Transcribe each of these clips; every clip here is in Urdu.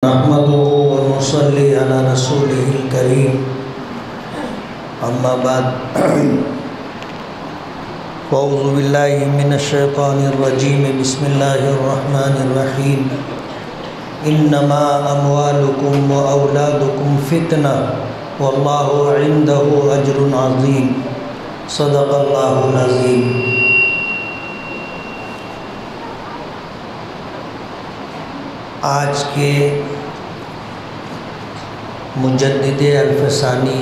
نحمده ونصلي على رسوله الكريم اما بعد اعوذ بالله من الشيطان الرجيم بسم الله الرحمن الرحيم انما اموالكم واولادكم فتنة والله عنده اجر عظيم صدق الله العظيم۔ آج کے مجدد الفسانی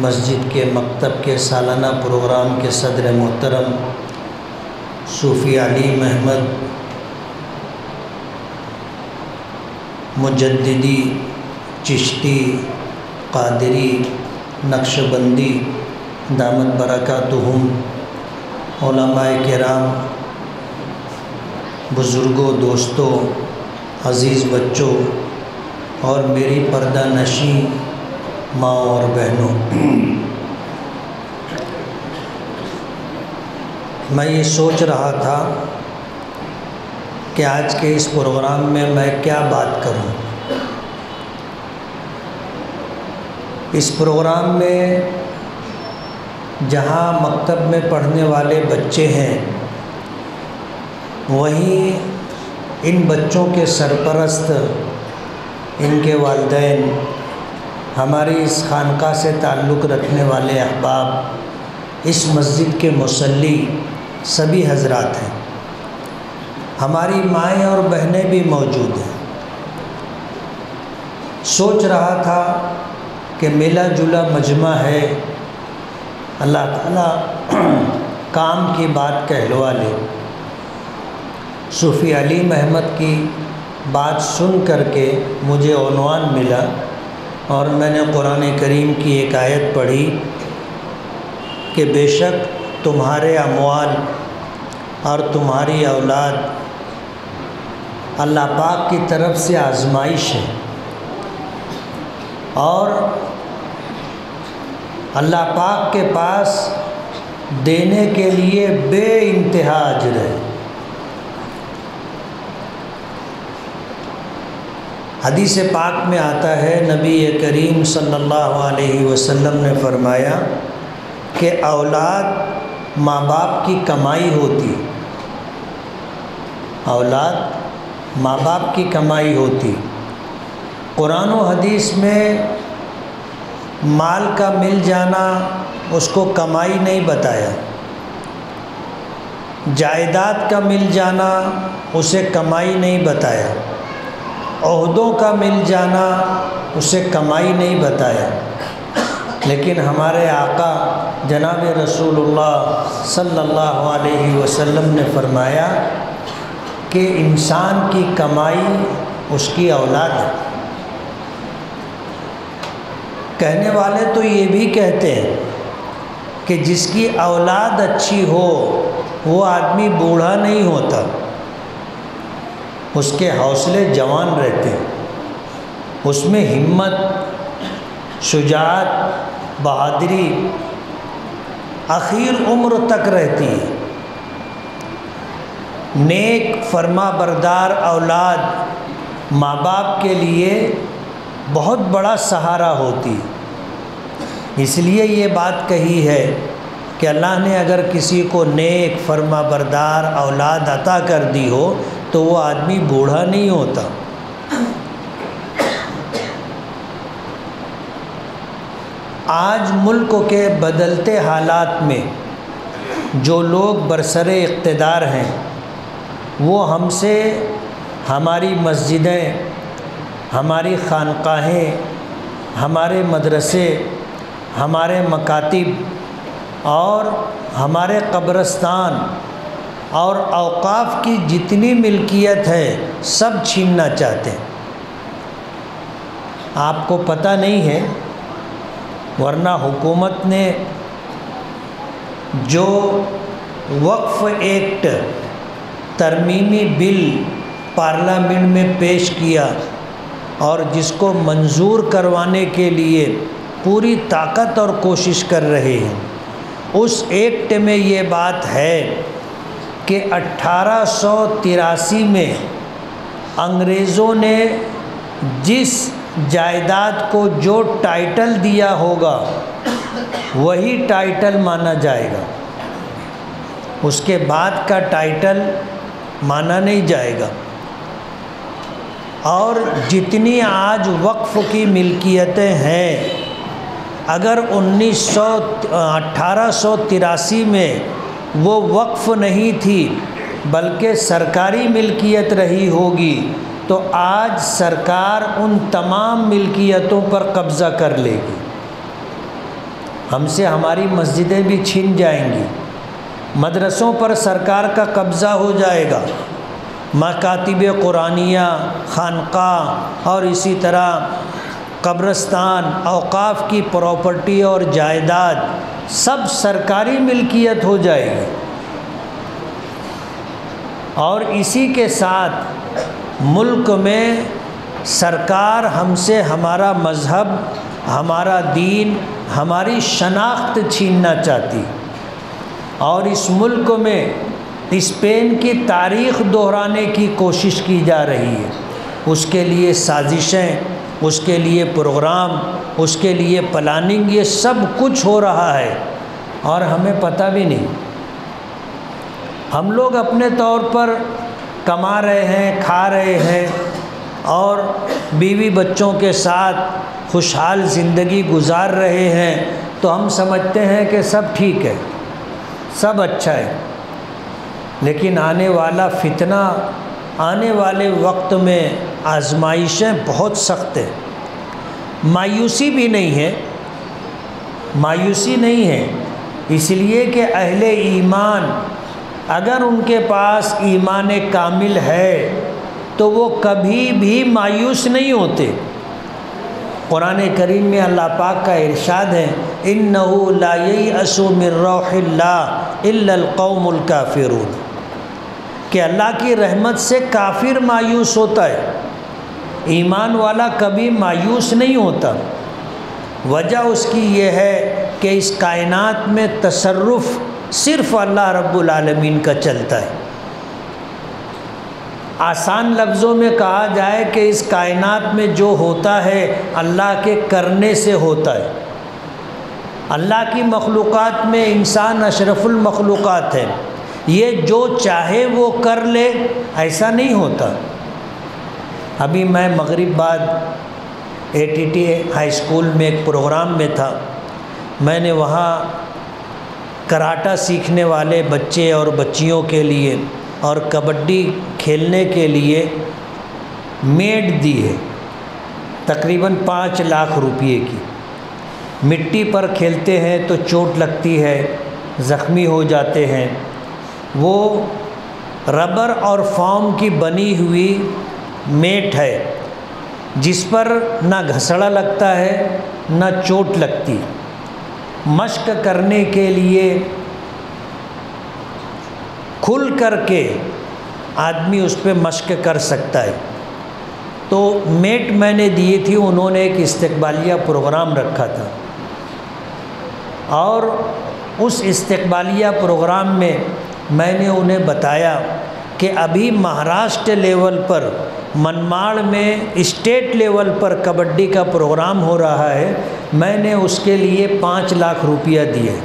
مسجد کے مکتب کے سالانہ پروگرام کے صدر محترم صوفی علیم احمد مجددی چشتی قادری نقشبندی دامت برکاتہم، علماء کرام، بزرگوں، دوستوں، عزیز بچوں اور میری پردہ نشین ماں اور بہنوں، میں یہ سوچ رہا تھا کہ آج کے اس پروگرام میں کیا بات کروں۔ اس پروگرام میں جہاں مکتب میں پڑھنے والے بچے ہیں، وہیں ان بچوں کے سرپرست، ان کے والدین، ہماری اس خانقاہ سے تعلق رکھنے والے احباب، اس مسجد کے مصلی سبھی حضرات ہیں، ہماری مائیں اور بہنیں بھی موجود ہیں۔ سوچ رہا تھا کہ ملا جلا مجمع ہے، اللہ تعالیٰ کام کی بات کہلوا لے۔ صوفی علیم احمد کی بات سن کر کے مجھے عنوان ملا اور میں نے قرآن کریم کی ایک آیت پڑھی کہ بے شک تمہارے اموال اور تمہاری اولاد اللہ پاک کی طرف سے آزمائش ہے، اور اللہ پاک کے پاس دینے کے لیے بے انتہا اجر ہے۔ حدیث پاک میں آتا ہے، نبی کریم صلی اللہ علیہ وسلم نے فرمایا کہ اولاد ماں باپ کی کمائی ہوتی، اولاد ماں باپ کی کمائی ہوتی۔ قرآن و حدیث میں مال کا مل جانا اس کو کمائی نہیں بتایا، جائیداد کا مل جانا اسے کمائی نہیں بتایا، عہدوں کا مل جانا اسے کمائی نہیں بتایا، لیکن ہمارے آقا جناب رسول اللہ صلی اللہ علیہ وسلم نے فرمایا کہ انسان کی کمائی اس کی اولاد ہے۔ کہنے والے تو یہ بھی کہتے ہیں کہ جس کی اولاد اچھی ہو وہ آدمی بوڑھا نہیں ہوتا، اس کے حوصلے جوان رہتے ہیں، اس میں ہمت، شجاعت، بہادری اخیر عمر تک رہتی ہے۔ نیک فرما بردار اولاد ماں باپ کے لیے بہت بڑا سہارا ہوتی، اس لیے یہ بات کہی ہے کہ اللہ نے اگر کسی کو نیک فرما بردار اولاد عطا کر دی ہو تو وہ آدمی بوڑھا نہیں ہوتا۔ آج ملک کے بدلتے حالات میں جو لوگ برسر اقتدار ہیں وہ ہم سے ہماری مسجدیں، ہماری خانقاہیں، ہمارے مدرسے، ہمارے مکاتب اور ہمارے قبرستان اور اوقاف کی جتنی ملکیت ہے سب چھیننا چاہتے ہیں۔ آپ کو پتہ نہیں ہے، ورنہ حکومت نے جو وقف ایکٹ ترمیمی بل پارلیمنٹ میں پیش کیا اور جس کو منظور کروانے کے لیے پوری طاقت اور کوشش کر رہے ہیں، اس ایکٹ میں یہ بات ہے کہ 1883 میں انگریزوں نے جس جائیداد کو جو ٹائٹل دیا ہوگا وہی ٹائٹل مانا جائے گا، اس کے بعد کا ٹائٹل مانا نہیں جائے گا۔ اور جتنی آج وقف کی ملکیتیں ہیں، اگر 1883 میں وہ وقف نہیں تھی بلکہ سرکاری ملکیت رہی ہوگی تو آج سرکار ان تمام ملکیتوں پر قبضہ کر لے گی، ہم سے ہماری مسجدیں بھی چھن جائیں گی، مدرسوں پر سرکار کا قبضہ ہو جائے گا، مکاتب قرآنیہ، خانقاہ اور اسی طرح قبرستان، اوقاف کی پراپرٹی اور جائیداد سب سرکاری ملکیت ہو جائے گی۔ اور اسی کے ساتھ ملک میں سرکار ہم سے ہمارا مذہب، ہمارا دین، ہماری شناخت چھیننا چاہتی، اور اس ملک میں اسپین کی تاریخ دہرانے کی کوشش کی جا رہی ہے۔ اس کے لیے سازشیں، اس کے لیے پروگرام، اس کے لیے پلاننگ، یہ سب کچھ ہو رہا ہے اور ہمیں پتہ بھی نہیں۔ ہم لوگ اپنے طور پر کما رہے ہیں، کھا رہے ہیں اور بیوی بچوں کے ساتھ خوشحال زندگی گزار رہے ہیں، تو ہم سمجھتے ہیں کہ سب ٹھیک ہے، سب اچھا ہے۔ لیکن آنے والا فتنہ، آنے والے وقت میں آزمائشیں بہت سخت ہیں۔ مایوسی بھی نہیں ہے، مایوسی نہیں ہے، اس لیے کہ اہل ایمان اگر ان کے پاس ایمان کامل ہے تو وہ کبھی بھی مایوس نہیں ہوتے۔ قرآن کریم میں اللہ پاک کا ارشاد ہے، اِنَّهُ لَا يَيْأَسُ مِن رَّوْحِ اللَّهِ إِلَّا الْقَوْمُ الْكَافِرُونَ، کہ اللہ کی رحمت سے کافر مایوس ہوتا ہے، ایمان والا کبھی مایوس نہیں ہوتا۔ وجہ اس کی یہ ہے کہ اس کائنات میں تصرف صرف اللہ رب العالمین کا چلتا ہے۔ آسان لفظوں میں کہا جائے کہ اس کائنات میں جو ہوتا ہے اللہ کے کرنے سے ہوتا ہے۔ اللہ کی مخلوقات میں انسان اشرف المخلوقات ہے، یہ جو چاہے وہ کر لے ایسا نہیں ہوتا۔ ابھی میں مغرب بعد ATT ہائی اسکول میں ایک پروگرام میں تھا، میں نے وہاں کراٹا سیکھنے والے بچے اور بچیوں کے لیے اور کبڈی کھیلنے کے لیے میٹ دی ہے، تقریباً 5 لاکھ روپے کی۔ مٹی پر کھیلتے ہیں تو چوٹ لگتی ہے، زخمی ہو جاتے ہیں۔ وہ ربر اور فوم کی بنی ہوئی میٹ ہے جس پر نہ گھسڑا لگتا ہے نہ چوٹ لگتی۔ مشق کرنے کے لیے کھل کر کے آدمی اس پہ مشق کر سکتا ہے۔ تو میٹ میں نے دی تھی، انہوں نے ایک استقبالیہ پروگرام رکھا تھا، اور اس استقبالیہ پروگرام میں نے انہیں بتایا کہ ابھی مہاراشٹر لیول پر، منماڑ میں اسٹیٹ لیول پر کبڈی کا پروگرام ہو رہا ہے، میں نے اس کے لیے 5 لاکھ روپیہ دیے،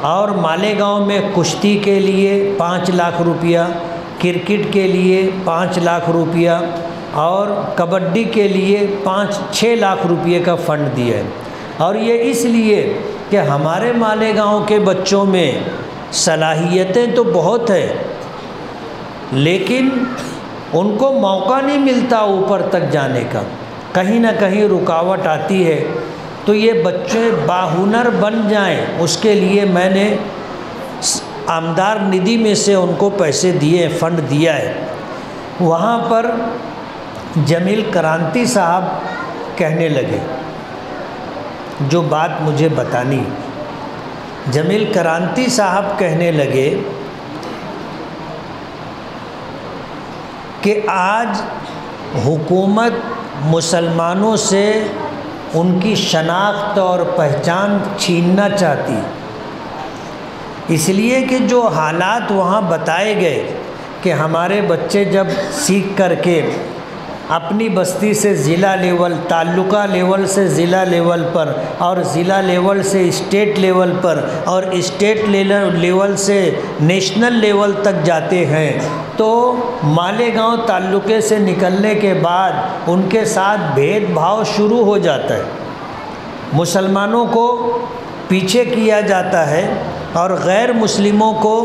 اور مالیگاؤں میں کشتی کے لیے 5 لاکھ روپیہ، کرکٹ کے لیے 5 لاکھ روپیہ اور کبڈی کے لیے 6 لاکھ روپیے کا فنڈ دیا ہے۔ اور یہ اس لیے کہ ہمارے مالیگاؤں کے بچوں میں صلاحیتیں تو بہت ہیں، لیکن ان کو موقع نہیں ملتا اوپر تک جانے کا، کہیں نہ کہیں رکاوٹ آتی ہے۔ تو یہ بچے باہنر بن جائیں، اس کے لیے میں نے آمدار ندی میں سے ان کو پیسے دیے، فنڈ دیا ہے۔ وہاں پر جمیل کرانتی صاحب کہنے لگے جو بات مجھے بتانی، جمیل کرانتی صاحب کہنے لگے کہ آج حکومت مسلمانوں سے ان کی شناخت اور پہچان چھیننا چاہتی، اس لیے کہ جو حالات وہاں بتائے گئے کہ ہمارے بچے جب سیکھ کر کے اپنی بستی سے ضلع لیول، تعلقہ لیول سے ضلع لیول پر، اور ضلع لیول سے اسٹیٹ لیول پر، اور اسٹیٹ لیول سے نیشنل لیول تک جاتے ہیں، تو مالیگاؤں تعلقے سے نکلنے کے بعد ان کے ساتھ بھید بھاؤ شروع ہو جاتا ہے۔ مسلمانوں کو پیچھے کیا جاتا ہے اور غیر مسلموں کو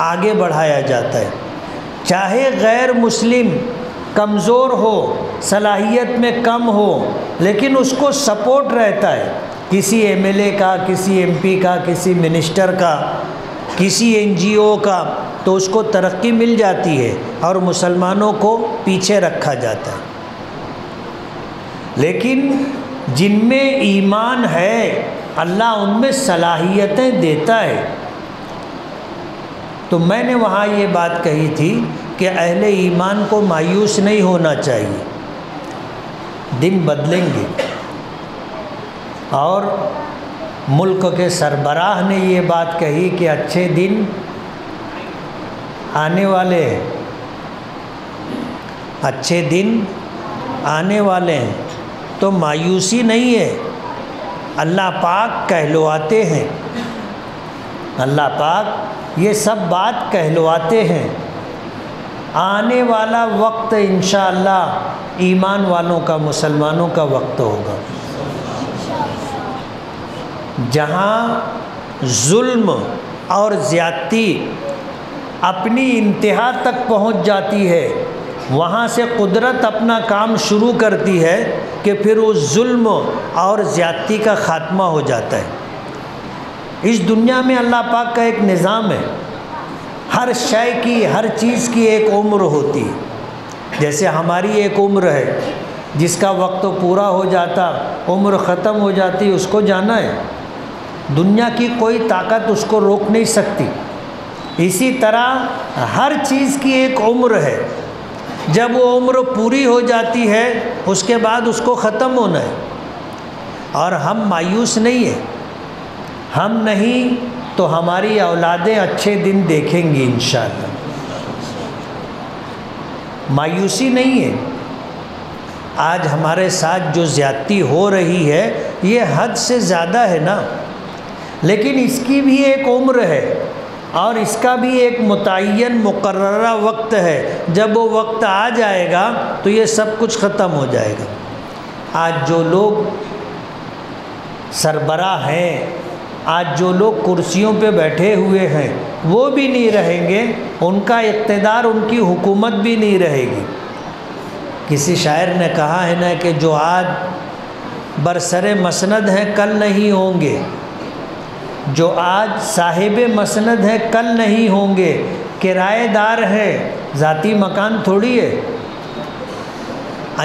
آگے بڑھایا جاتا ہے۔ چاہے غیر مسلم کمزور ہو، صلاحیت میں کم ہو، لیکن اس کو سپورٹ رہتا ہے کسی ایم ایل اے کا، کسی ایم پی کا، کسی منسٹر کا، کسی این جی او کا، تو اس کو ترقی مل جاتی ہے اور مسلمانوں کو پیچھے رکھا جاتا ہے۔ لیکن جن میں ایمان ہے اللہ ان میں صلاحیتیں دیتا ہے۔ تو میں نے وہاں یہ بات کہی تھی کہ اہل ایمان کو مایوس نہیں ہونا چاہیے، دن بدلیں گے۔ اور ملک کے سربراہ نے یہ بات کہی کہ اچھے دن آنے والے ہیں، اچھے دن آنے والے ہیں، تو مایوسی نہیں ہے، اللہ پاک کہلواتے ہیں، اللہ پاک یہ سب بات کہلواتے ہیں۔ آنے والا وقت انشاءاللہ ایمان والوں کا، مسلمانوں کا وقت ہوگا، جہاں ظلم اور زیادتی اپنی انتہا تک پہنچ جاتی ہے، وہاں سے قدرت اپنا کام شروع کرتی ہے کہ پھر اس ظلم اور زیادتی کا خاتمہ ہو جاتا ہے۔ اس دنیا میں اللہ پاک کا ایک نظام ہے، ہر شے کی، ہر چیز کی ایک عمر ہوتی ہے۔ جیسے ہماری ایک عمر ہے، جس کا وقت پورا ہو جاتا، عمر ختم ہو جاتی، اس کو جانا ہے، دنیا کی کوئی طاقت اس کو روک نہیں سکتی۔ اسی طرح ہر چیز کی ایک عمر ہے، جب وہ عمر پوری ہو جاتی ہے اس کے بعد اس کو ختم ہونا ہے۔ اور ہم مایوس نہیں ہیں، ہم نہیں تو ہماری اولادیں اچھے دن دیکھیں گی انشاءاللہ۔ مایوسی نہیں ہے۔ آج ہمارے ساتھ جو زیادتی ہو رہی ہے یہ حد سے زیادہ ہے نا، لیکن اس کی بھی ایک عمر ہے اور اس کا بھی ایک متعین مقررہ وقت ہے۔ جب وہ وقت آ جائے گا تو یہ سب کچھ ختم ہو جائے گا۔ آج جو لوگ سربراہ ہیں، آج جو لوگ کرسیوں پہ بیٹھے ہوئے ہیں، وہ بھی نہیں رہیں گے، ان کا اقتدار، ان کی حکومت بھی نہیں رہے گی۔ کسی شاعر نے کہا ہے نا کہ جو آج برسر مسند ہیں کل نہیں ہوں گے، جو آج صاحب مسند ہیں کل نہیں ہوں گے، کرایہ دار ہیں، ذاتی مکان تھوڑی ہے۔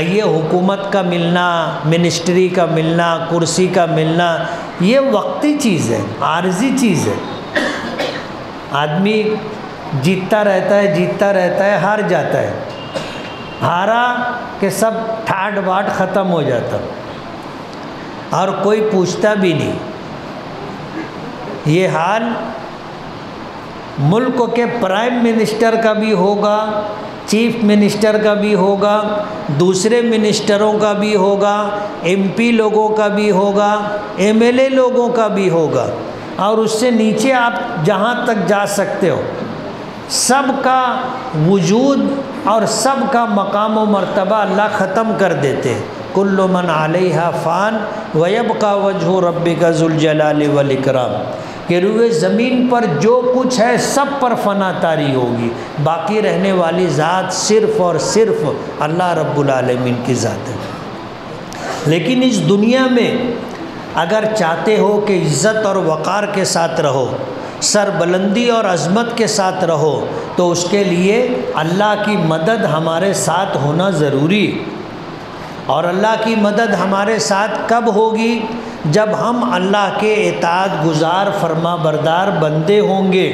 یہ حکومت کا ملنا، منسٹری کا ملنا، کرسی کا ملنا، یہ وقتی چیز ہے، عارضی چیز ہے۔ آدمی جیتتا رہتا ہے، جیتتا رہتا ہے، ہار جاتا ہے، ہارا کہ سب ٹھاٹ باٹ ختم ہو جاتا اور کوئی پوچھتا بھی نہیں۔ یہ حال ملک کے پرائم منسٹر کا بھی ہوگا، چیف منسٹر کا بھی ہوگا، دوسرے منسٹروں کا بھی ہوگا، ایم پی لوگوں کا بھی ہوگا، ایم ایل اے لوگوں کا بھی ہوگا، اور اس سے نیچے آپ جہاں تک جا سکتے ہو، سب کا وجود اور سب کا مقام و مرتبہ اللہ ختم کر دیتے ہیں۔ کل من علیہا فان ویبقى وجہ ربک ذو الجلال والاکرام، کہ روئے زمین پر جو کچھ ہے سب پر فنا طاری ہوگی، باقی رہنے والی ذات صرف اور صرف اللہ رب العالمین کی ذات ہے۔ لیکن اس دنیا میں اگر چاہتے ہو کہ عزت اور وقار کے ساتھ رہو، سر بلندی اور عظمت کے ساتھ رہو، تو اس کے لیے اللہ کی مدد ہمارے ساتھ ہونا ضروری۔ اور اللہ کی مدد ہمارے ساتھ کب ہوگی؟ جب ہم اللہ کے اطاعت گزار فرما بردار بندے ہوں گے۔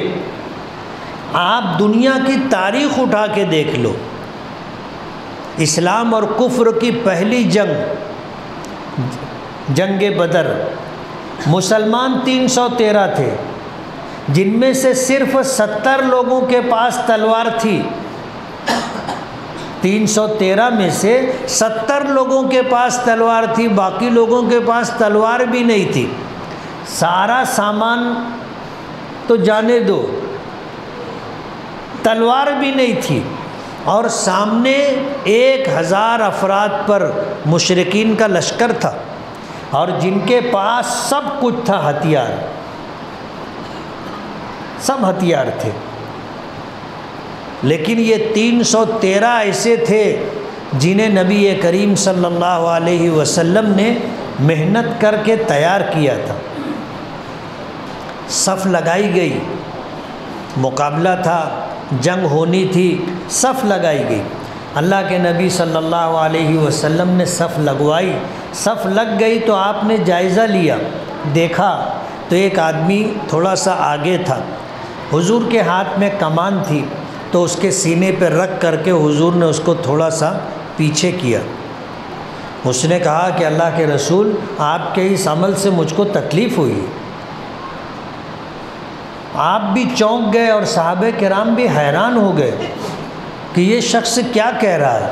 آپ دنیا کی تاریخ اٹھا کے دیکھ لو، اسلام اور کفر کی پہلی جنگ بدر، مسلمان 313 تھے، جن میں سے صرف 70 لوگوں کے پاس تلوار تھی، 313 میں سے 70 لوگوں کے پاس تلوار تھی، باقی لوگوں کے پاس تلوار بھی نہیں تھی۔ سارا سامان تو جانے دو، تلوار بھی نہیں تھی، اور سامنے 1000 افراد پر مشرکین کا لشکر تھا، اور جن کے پاس سب کچھ تھا، ہتھیار، سب ہتھیار تھے۔ لیکن یہ 313 ایسے تھے جنہیں نبی کریم صلی اللہ علیہ وسلم نے محنت کر کے تیار کیا تھا۔ صف لگائی گئی، مقابلہ تھا، جنگ ہونی تھی، صف لگائی گئی۔ اللہ کے نبی صلی اللہ علیہ وسلم نے صف لگوائی، صف لگ گئی تو آپ نے جائزہ لیا، دیکھا تو ایک آدمی تھوڑا سا آگے تھا، حضور کے ہاتھ میں کمان تھی، تو اس کے سینے پہ رکھ کر کے حضور نے اس کو تھوڑا سا پیچھے کیا۔ اس نے کہا کہ اللہ کے رسول، آپ کے اس عمل سے مجھ کو تکلیف ہوئی۔ آپ بھی چونک گئے اور صحابہ کرام بھی حیران ہو گئے کہ یہ شخص کیا کہہ رہا ہے۔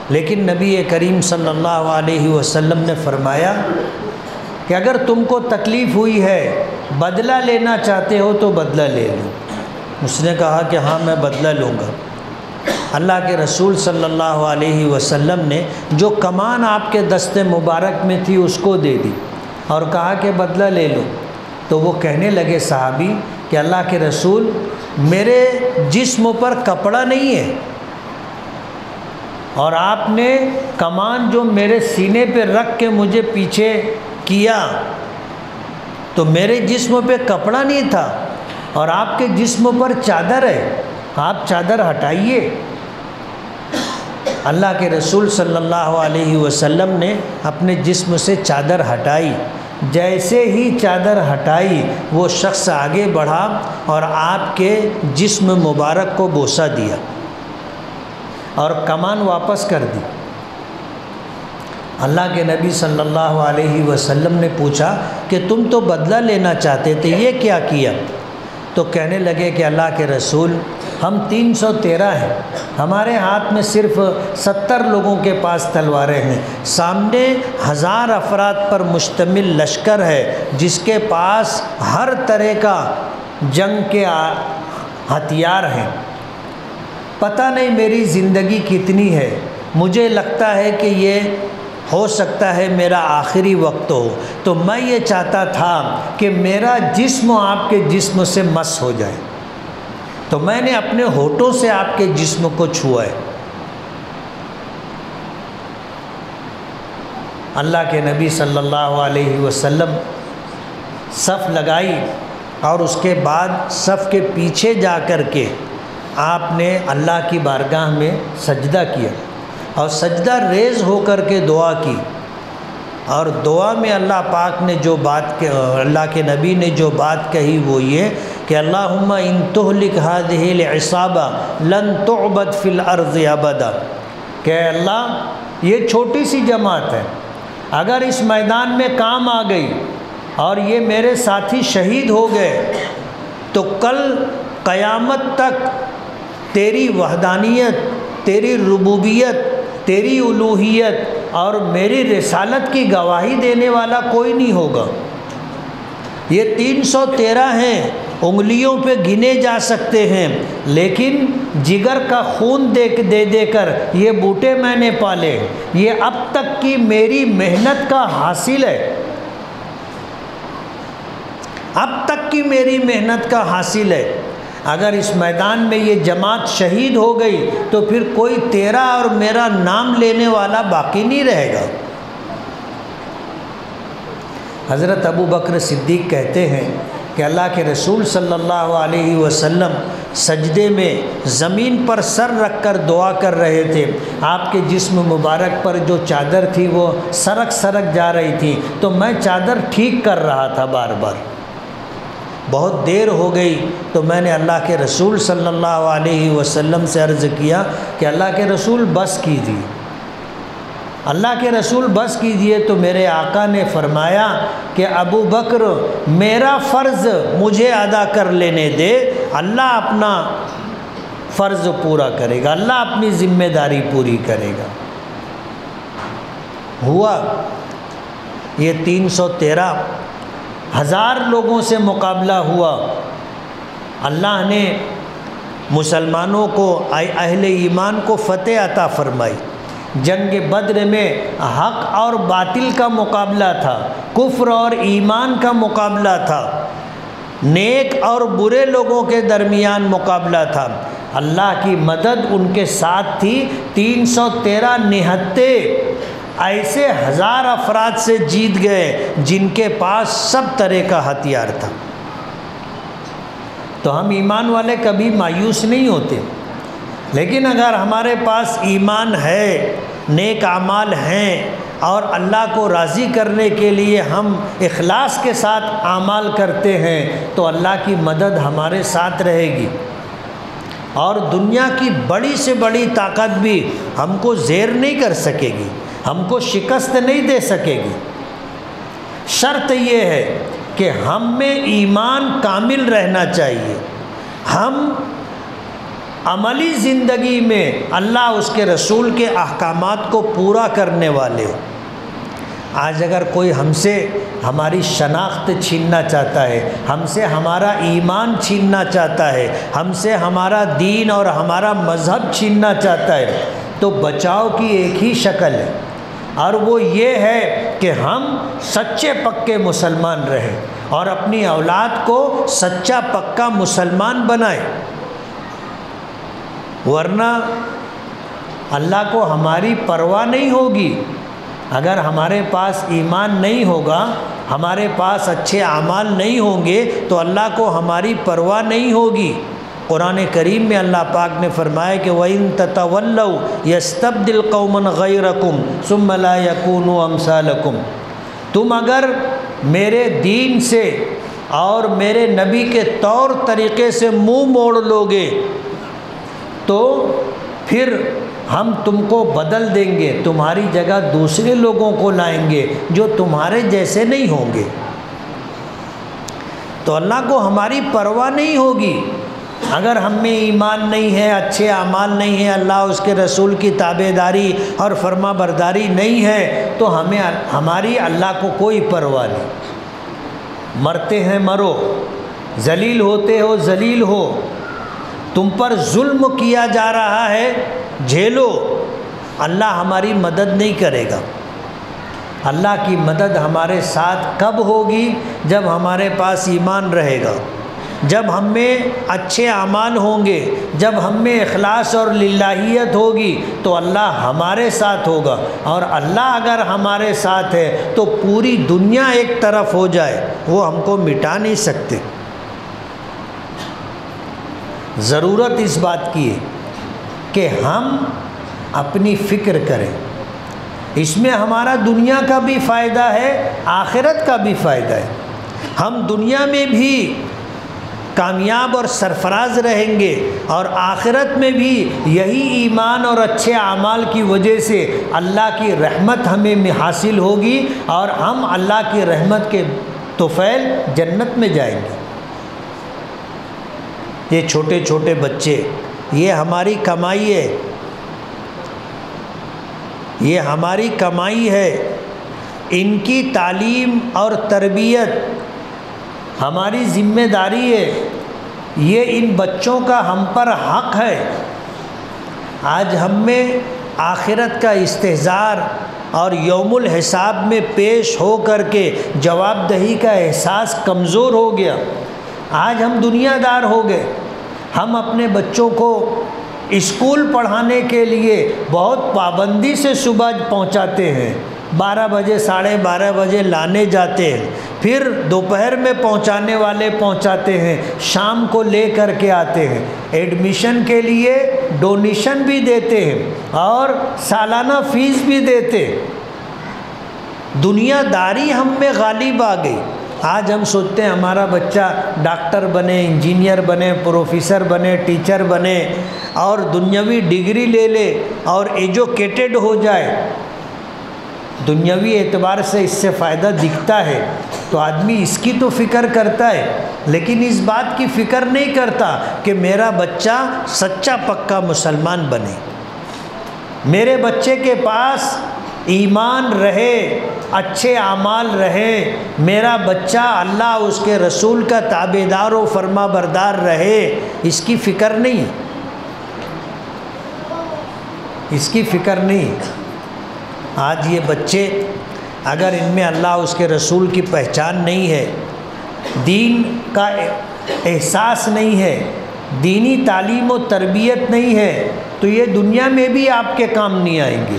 لیکن نبی کریم صلی اللہ علیہ وسلم نے فرمایا کہ اگر تم کو تکلیف ہوئی ہے، بدلہ لینا چاہتے ہو تو بدلہ لے لو۔ اس نے کہا کہ ہاں میں بدلہ لوں گا۔ اللہ کے رسول صلی اللہ علیہ وسلم نے جو کمان آپ کے دست مبارک میں تھی اس کو دے دی اور کہا کہ بدلہ لے لو۔ تو وہ کہنے لگے صحابی کہ اللہ کے رسول، میرے جسم پر کپڑا نہیں ہے، اور آپ نے کمان جو میرے سینے پہ رکھ کے مجھے پیچھے کیا تو میرے جسم پہ کپڑا نہیں تھا، اور آپ کے جسم پر چادر ہے، آپ چادر ہٹائیے۔ اللہ کے رسول صلی اللہ علیہ وسلم نے اپنے جسم سے چادر ہٹائی۔ جیسے ہی چادر ہٹائی وہ شخص آگے بڑھا اور آپ کے جسم مبارک کو بوسہ دیا اور کمان واپس کر دی۔ اللہ کے نبی صلی اللہ علیہ وسلم نے پوچھا کہ تم تو بدلہ لینا چاہتے تھے، یہ کیا کیا؟ تو کہنے لگے کہ اللہ کے رسول، ہم 313 ہیں، ہمارے ہاتھ میں صرف 70 لوگوں کے پاس تلواریں ہیں، سامنے 1000 افراد پر مشتمل لشکر ہے جس کے پاس ہر طرح کا جنگ کے ہتھیار ہیں۔ پتہ نہیں میری زندگی کتنی ہے، مجھے لگتا ہے کہ یہ ہو سکتا ہے میرا آخری وقت ہو، تو میں یہ چاہتا تھا کہ میرا جسم آپ کے جسم سے مس ہو جائے، تو میں نے اپنے ہونٹوں سے آپ کے جسم کو چھوا ہے۔ اللہ کے نبی صلی اللہ علیہ وسلم صف لگائی، اور اس کے بعد صف کے پیچھے جا کر کے آپ نے اللہ کی بارگاہ میں سجدہ کیا، اور سجدہ ریز ہو کر کے دعا کی، اور دعا میں اللہ پاک نے جو بات اللہ کے نبی نے جو بات کہی وہ یہ کہ اللہم ان تہلک ہذہ العصابہ لن تعبد فی الارض ابدا، کہ اللہ یہ چھوٹی سی جماعت ہے، اگر اس میدان میں کام آ گئی اور یہ میرے ساتھی شہید ہو گئے تو کل قیامت تک تیری وحدانیت، تیری ربوبیت، تیری الوہیت اور میری رسالت کی گواہی دینے والا کوئی نہیں ہوگا۔ یہ 313 ہیں، انگلیوں پہ گنے جا سکتے ہیں، لیکن جگر کا خون دے دے کر یہ بوٹے میں نے پالے، یہ اب تک کی میری محنت کا حاصل ہے، اب تک کی میری محنت کا حاصل ہے۔ اگر اس میدان میں یہ جماعت شہید ہو گئی تو پھر کوئی تیرا اور میرا نام لینے والا باقی نہیں رہے گا۔ حضرت ابو بکر صدیق کہتے ہیں کہ اللہ کے رسول صلی اللہ علیہ وسلم سجدے میں زمین پر سر رکھ کر دعا کر رہے تھے، آپ کے جسم مبارک پر جو چادر تھی وہ سرک سرک جا رہی تھی، تو میں چادر ٹھیک کر رہا تھا بار بار۔ بہت دیر ہو گئی تو میں نے اللہ کے رسول صلی اللہ علیہ وسلم سے عرض کیا کہ اللہ کے رسول بس کیجیے، اللہ کے رسول بس کیجیے۔ تو میرے آقا نے فرمایا کہ ابو بکر، میرا فرض مجھے ادا کر لینے دے، اللہ اپنا فرض پورا کرے گا، اللہ اپنی ذمہ داری پوری کرے گا۔ ہوا یہ 313,000 لوگوں سے مقابلہ ہوا، اللہ نے مسلمانوں کو، اہل ایمان کو فتح عطا فرمائی۔ جنگ بدر میں حق اور باطل کا مقابلہ تھا، کفر اور ایمان کا مقابلہ تھا، نیک اور برے لوگوں کے درمیان مقابلہ تھا۔ اللہ کی مدد ان کے ساتھ تھی۔ 313 نہتے ایسے 1000 افراد سے جیت گئے جن کے پاس سب طرح کا ہتھیار تھا۔ تو ہم ایمان والے کبھی مایوس نہیں ہوتے، لیکن اگر ہمارے پاس ایمان ہے، نیک اعمال ہیں، اور اللہ کو راضی کرنے کے لیے ہم اخلاص کے ساتھ اعمال کرتے ہیں تو اللہ کی مدد ہمارے ساتھ رہے گی، اور دنیا کی بڑی سے بڑی طاقت بھی ہم کو زیر نہیں کر سکے گی، ہم کو شکست نہیں دے سکے گی۔ شرط یہ ہے کہ ہم میں ایمان کامل رہنا چاہیے، ہم عملی زندگی میں اللہ اس کے رسول کے احکامات کو پورا کرنے والے ہوں۔ آج اگر کوئی ہم سے ہماری شناخت چھیننا چاہتا ہے، ہم سے ہمارا ایمان چھیننا چاہتا ہے، ہم سے ہمارا دین اور ہمارا مذہب چھیننا چاہتا ہے، تو بچاؤ کی ایک ہی شکل ہے، اور وہ یہ ہے کہ ہم سچے پکے مسلمان رہیں اور اپنی اولاد کو سچا پکا مسلمان بنائیں، ورنہ اللہ کو ہماری پرواہ نہیں ہوگی۔ اگر ہمارے پاس ایمان نہیں ہوگا، ہمارے پاس اچھے اعمال نہیں ہوں گے تو اللہ کو ہماری پرواہ نہیں ہوگی۔ قرآن کریم میں اللہ پاک نے فرمایا کہ وَإِن تَتَوَلَّوْا يَسْتَبْدِلْ قَوْمًا غَيْرَكُمْ ثُمَّ لَا يَكُونُوا أَمْثَالَكُمْ، تم اگر میرے دین سے اور میرے نبی کے طور طریقے سے منہ موڑ لوگے تو پھر ہم تم کو بدل دیں گے، تمہاری جگہ دوسرے لوگوں کو لائیں گے جو تمہارے جیسے نہیں ہوں گے۔ تو اللہ کو ہماری پرواہ نہیں ہوگی۔ اگر ہم میں ایمان نہیں ہے، اچھے اعمال نہیں ہیں، اللہ اس کے رسول کی تابعداری اور فرما برداری نہیں ہے، تو ہماری اللہ کو کوئی پرواہ نہیں۔ مرتے ہیں مرو، ذلیل ہوتے ہو ذلیل ہو، تم پر ظلم کیا جا رہا ہے جھیلو، اللہ ہماری مدد نہیں کرے گا۔ اللہ کی مدد ہمارے ساتھ کب ہوگی؟ جب ہمارے پاس ایمان رہے گا، جب ہم میں اچھے اعمال ہوں گے، جب ہم میں اخلاص اور للہیت ہوگی تو اللہ ہمارے ساتھ ہوگا، اور اللہ اگر ہمارے ساتھ ہے تو پوری دنیا ایک طرف ہو جائے وہ ہم کو مٹا نہیں سکتے۔ ضرورت اس بات کی ہے کہ ہم اپنی فکر کریں، اس میں ہمارا دنیا کا بھی فائدہ ہے، آخرت کا بھی فائدہ ہے۔ ہم دنیا میں بھی کامیاب اور سرفراز رہیں گے، اور آخرت میں بھی یہی ایمان اور اچھے اعمال کی وجہ سے اللہ کی رحمت ہمیں حاصل ہوگی، اور ہم اللہ کی رحمت کے طفیل جنت میں جائیں گے۔ یہ چھوٹے چھوٹے بچے، یہ ہماری کمائی ہے، یہ ہماری کمائی ہے، ان کی تعلیم اور تربیت ہماری ذمہ داری ہے، یہ ان بچوں کا ہم پر حق ہے۔ آج ہم میں آخرت کا استحضار اور یوم الحساب میں پیش ہو کر کے جواب دہی کا احساس کمزور ہو گیا۔ آج ہم دنیا دار ہو گئے، ہم اپنے بچوں کو اسکول پڑھانے کے لیے بہت پابندی سے صبح پہنچاتے ہیں، 12 بجے 12:30 بجے لانے جاتے ہیں، پھر دوپہر میں پہنچانے والے پہنچاتے ہیں، شام کو لے کر کے آتے ہیں، ایڈمیشن کے لیے ڈونیشن بھی دیتے ہیں اور سالانہ فیس بھی دیتے ہیں۔ دنیا داری ہم میں غالب آ گئی۔ آج ہم سوچتے ہیں ہمارا بچہ ڈاکٹر بنے، انجینئر بنے، پروفیسر بنے، ٹیچر بنے اور دنیاوی ڈگری لے لے اور ایجوکیٹڈ ہو جائے۔ دنیاوی اعتبار سے اس سے فائدہ دکھتا ہے، تو آدمی اس کی تو فکر کرتا ہے، لیکن اس بات کی فکر نہیں کرتا کہ میرا بچہ سچا پکا مسلمان بنے، میرے بچے کے پاس ایمان رہے، اچھے اعمال رہے، میرا بچہ اللہ اس کے رسول کا تابعدار و فرما بردار رہے، اس کی فکر نہیں، اس کی فکر نہیں۔ آج یہ بچے اگر ان میں اللہ اس کے رسول کی پہچان نہیں ہے، دین کا احساس نہیں ہے، دینی تعلیم و تربیت نہیں ہے، تو یہ دنیا میں بھی آپ کے کام نہیں آئیں گے،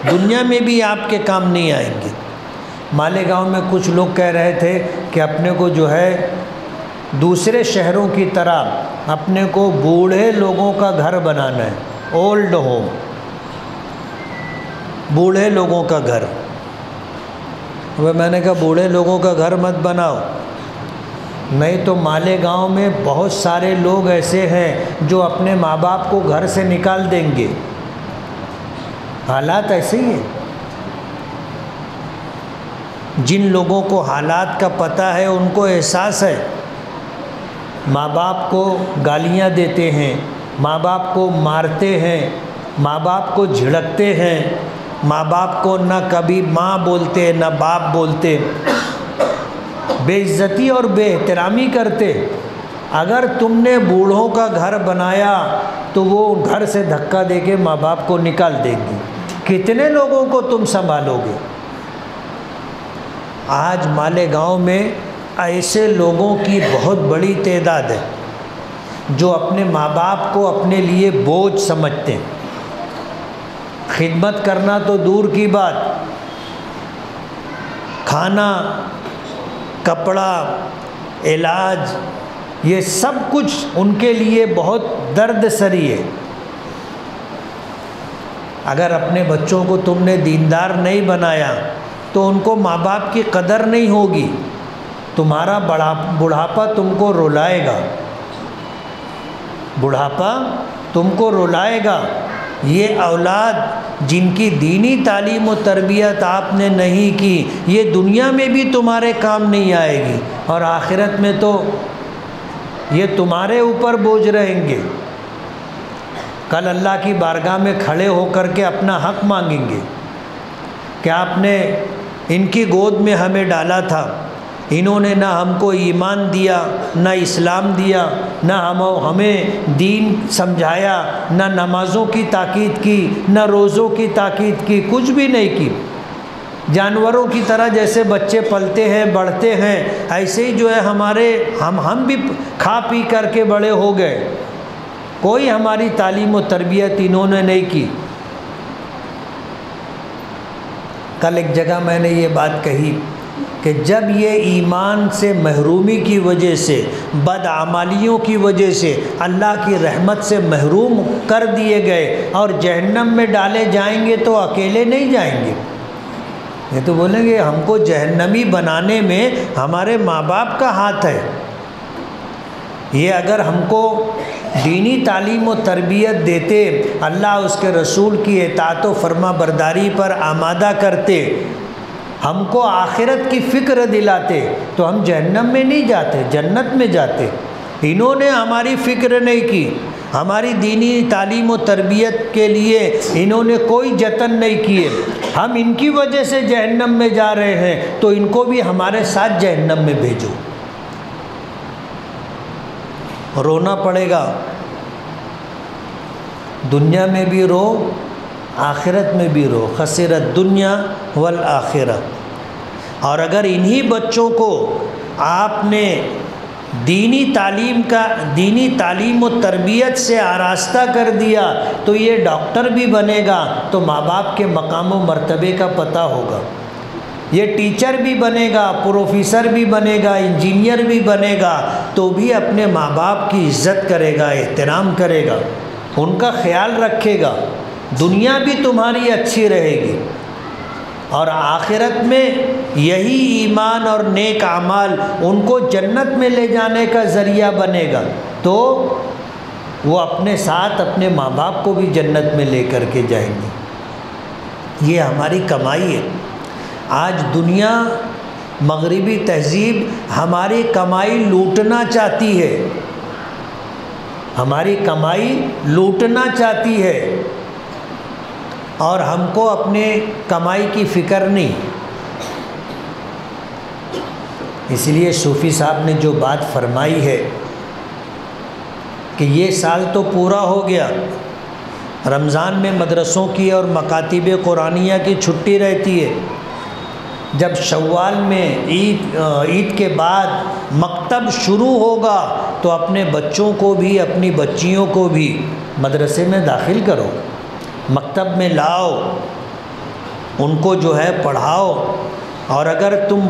دنیا میں بھی آپ کے کام نہیں آئیں گے۔ مالیگاؤں میں کچھ لوگ کہہ رہے تھے کہ اپنے کو جو ہے دوسرے شہروں کی طرح اپنے کو بوڑھے لوگوں کا گھر بنانا ہے، اولڈ ہوم، بوڑھے لوگوں کا گھر۔ وہ میں نے کہا بوڑھے لوگوں کا گھر مت بناؤ، نہیں تو مالیگاؤں میں بہت سارے لوگ ایسے ہیں جو اپنے ماں باپ کو گھر سے نکال دیں گے، حالات ایسے ہی ہیں۔ جن لوگوں کو حالات کا پتہ ہے ان کو احساس ہے، ماں باپ کو گالیاں دیتے ہیں، ماں باپ کو مارتے ہیں، ماں باپ کو جھڑکتے ہیں، ماں باپ کو نہ کبھی ماں بولتے نہ باپ بولتے، بے عزتی اور بے احترامی کرتے۔ اگر تم نے بوڑھوں کا گھر بنایا تو وہ گھر سے دھکا دے کے ماں باپ کو نکال دیں گے، کتنے لوگوں کو تم سنبھالو گے؟ آج مالیگاؤں میں ایسے لوگوں کی بہت بڑی تعداد ہے جو اپنے ماں باپ کو اپنے لیے بوجھ سمجھتے ہیں، خدمت کرنا تو دور کی بات، کھانا، کپڑا، علاج، یہ سب کچھ ان کے لیے بہت درد سری ہے۔ اگر اپنے بچوں کو تم نے دیندار نہیں بنایا تو ان کو ماں باپ کی قدر نہیں ہوگی، تمہارا بڑھاپا تم کو رلائے گا، بڑھاپا تم کو رلائے گا۔ یہ اولاد جن کی دینی تعلیم و تربیت آپ نے نہیں کی، یہ دنیا میں بھی تمہارے کام نہیں آئے گی، اور آخرت میں تو یہ تمہارے اوپر بوجھ رہیں گے۔ کل اللہ کی بارگاہ میں کھڑے ہو کر کے اپنا حق مانگیں گے کہ آپ نے ان کی گود میں ہمیں ڈالا تھا، انہوں نے نہ ہم کو ایمان دیا، نہ اسلام دیا، نہ ہمیں دین سمجھایا، نہ نمازوں کی تاکید کی، نہ روزوں کی تاکید کی، کچھ بھی نہیں کی۔ جانوروں کی طرح جیسے بچے پلتے ہیں بڑھتے ہیں، ایسے ہی جو ہے ہم بھی کھا پی کر کے بڑے ہو گئے، کوئی ہماری تعلیم و تربیت انہوں نے نہیں کی۔ کل ایک جگہ میں نے یہ بات کہی کہ جب یہ ایمان سے محرومی کی وجہ سے، بدعمالیوں کی وجہ سے اللہ کی رحمت سے محروم کر دیے گئے اور جہنم میں ڈالے جائیں گے تو اکیلے نہیں جائیں گے، یہ تو بولیں گے ہم کو جہنمی بنانے میں ہمارے ماں باپ کا ہاتھ ہے۔ یہ اگر ہم کو دینی تعلیم و تربیت دیتے، اللہ اس کے رسول کی اطاعت و فرما برداری پر آمادہ کرتے، ہم کو آخرت کی فکر دلاتے تو ہم جہنم میں نہیں جاتے، جنت میں جاتے۔ انہوں نے ہماری فکر نہیں کی، ہماری دینی تعلیم و تربیت کے لیے انہوں نے کوئی جتن نہیں کیے، ہم ان کی وجہ سے جہنم میں جا رہے ہیں، تو ان کو بھی ہمارے ساتھ جہنم میں بھیجو۔ رونا پڑے گا، دنیا میں بھی رو، آخرت میں بھی رو، خسرت دنیا والآخرہ۔ اور اگر انہی بچوں کو آپ نے دینی تعلیم و تربیت سے آراستہ کر دیا تو یہ ڈاکٹر بھی بنے گا تو ماں باپ کے مقام و مرتبے کا پتہ ہوگا، یہ ٹیچر بھی بنے گا، پروفیسر بھی بنے گا، انجینئر بھی بنے گا، تو بھی اپنے ماں باپ کی عزت کرے گا، احترام کرے گا، ان کا خیال رکھے گا، دنیا بھی تمہاری اچھی رہے گی، اور آخرت میں یہی ایمان اور نیک اعمال ان کو جنت میں لے جانے کا ذریعہ بنے گا، تو وہ اپنے ساتھ اپنے ماں باپ کو بھی جنت میں لے کر کے جائیں گے۔ یہ ہماری کمائی ہے۔ آج دنیا مغربی تہذیب ہماری کمائی لوٹنا چاہتی ہے، ہماری کمائی لوٹنا چاہتی ہے، اور ہم کو اپنے کمائی کی فکر نہیں۔ اس لیے صوفی صاحب نے جو بات فرمائی ہے کہ یہ سال تو پورا ہو گیا، رمضان میں مدرسوں کی اور مکاتب قرآنیہ کی چھٹی رہتی ہے، جب شوال میں عید کے بعد مکتب شروع ہوگا تو اپنے بچوں کو بھی اپنی بچیوں کو بھی مدرسے میں داخل کرو، مکتب میں لاؤ، ان کو جو ہے پڑھاؤ، اور اگر تم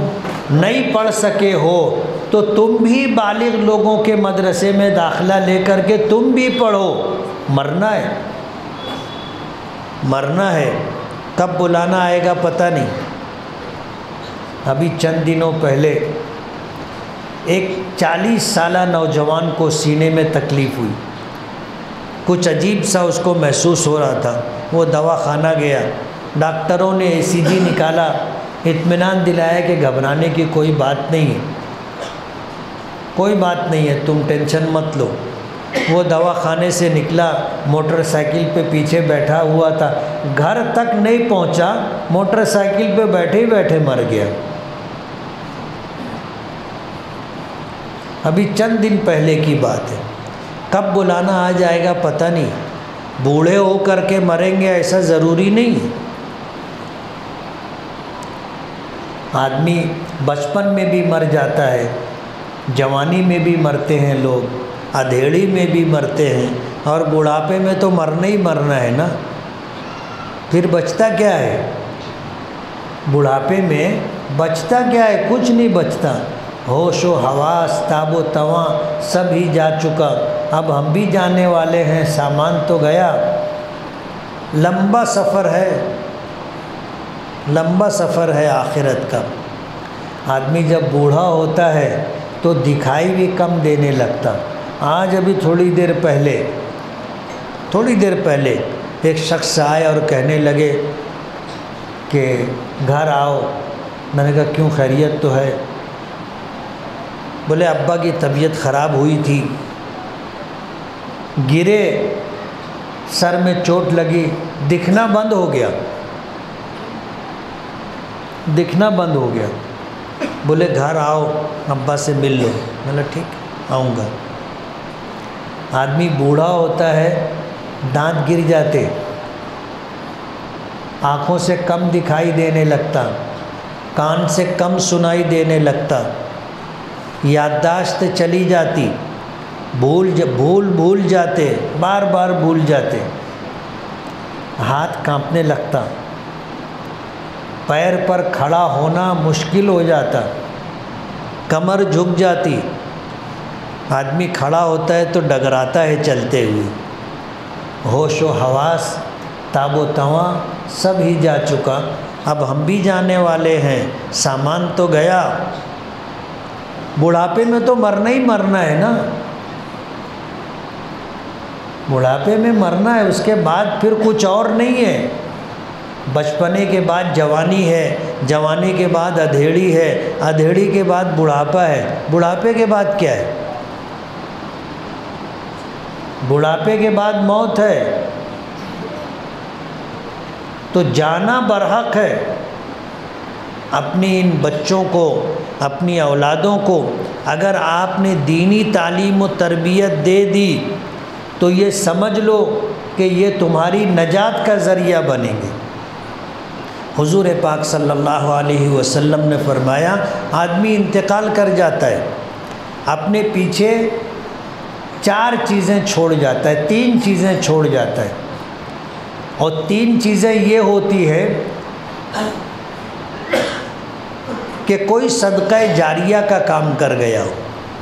نہیں پڑھ سکے ہو تو تم بھی بالغ لوگوں کے مدرسے میں داخلہ لے کر کے تم بھی پڑھو۔ مرنا ہے، مرنا ہے، کب بلانا آئے گا پتہ نہیں۔ ابھی چند دنوں پہلے ایک 40 سالہ نوجوان کو سینے میں تکلیف ہوئی، کچھ عجیب سا اس کو محسوس ہو رہا تھا، وہ دواخانہ گیا، ڈاکٹروں نے ECG نکالا، اطمینان دلایا کہ گھبرانے کی کوئی بات نہیں ہے، کوئی بات نہیں ہے، تم ٹینشن مت لو۔ وہ دواخانے سے نکلا، موٹر سائیکل پہ پیچھے بیٹھا ہوا تھا، گھر تک نہیں پہنچا، موٹر سائیکل پہ بیٹھے ہی بیٹھے مر گیا۔ ابھی چند دن پہلے کی بات ہے، کب بلانا آ جائے گا پتہ نہیں، بوڑھے ہو کر کے مریں گے ایسا ضروری نہیں ہے۔ آدمی بچپن میں بھی مر جاتا ہے، جوانی میں بھی مرتے ہیں لوگ، ادھیڑی میں بھی مرتے ہیں، اور بڑھاپے میں تو مرنا ہی مرنا ہے نا، پھر بچتا کیا ہے؟ بڑھاپے میں بچتا کیا ہے؟ کچھ نہیں بچتا، ہوش و حواس تاب و تواں سب ہی جا چکا، اب ہم بھی جانے والے ہیں، سامان تو گیا۔ لمبا سفر ہے، لمبا سفر ہے آخرت کا۔ آدمی جب بوڑھا ہوتا ہے تو دکھائی بھی کم دینے لگتا۔ آج ابھی تھوڑی دیر پہلے ایک شخص آئے اور کہنے لگے کہ گھر آؤ۔ میں نے کہا کیوں، خیریت تو ہے؟ بولے ابا کی طبیعت خراب ہوئی تھی، گرے، سر میں چوٹ لگی، دکھنا بند ہو گیا، دکھنا بند ہو گیا۔ بولے گھر آؤ، ابا سے مل لو۔ میں نے ٹھیک آؤں گا۔ آدمی بوڑھا ہوتا ہے، دانت گر جاتے، آنکھوں سے کم دکھائی دینے لگتا، کان سے کم سنائی دینے لگتا، یادداشت چلی جاتی، بھول جاتے، بار بار بھول جاتے، ہاتھ کانپنے لگتا، پیر پر کھڑا ہونا مشکل ہو جاتا، کمر جھک جاتی، آدمی کھڑا ہوتا ہے تو ڈگراتا ہے چلتے ہوئے، ہوش و حواس تاب و تواں سب ہی جا چکا، اب ہم بھی جانے والے ہیں، سامان تو گیا۔ بڑھاپے میں تو مرنا ہی مرنا ہے نا، بڑھاپے میں مرنا ہے، اس کے بعد پھر کچھ اور نہیں ہے۔ بچپنے کے بعد جوانی ہے، جوانی کے بعد ادھیڑی ہے، ادھیڑی کے بعد بڑھاپا ہے، بڑھاپے کے بعد کیا ہے؟ بڑھاپے کے بعد موت ہے۔ تو جانا برحق ہے۔ اپنی ان بچوں کو، اپنی اولادوں کو اگر آپ نے دینی تعلیم و تربیت دے دی تو یہ سمجھ لو کہ یہ تمہاری نجات کا ذریعہ بنیں گے۔ حضور پاک صلی اللہ علیہ وسلم نے فرمایا، آدمی انتقال کر جاتا ہے، اپنے پیچھے 4 چیزیں چھوڑ جاتا ہے، 3 چیزیں چھوڑ جاتا ہے، اور 3 چیزیں یہ ہوتی ہے کہ کوئی صدقہ جاریہ کا کام کر گیا ہو،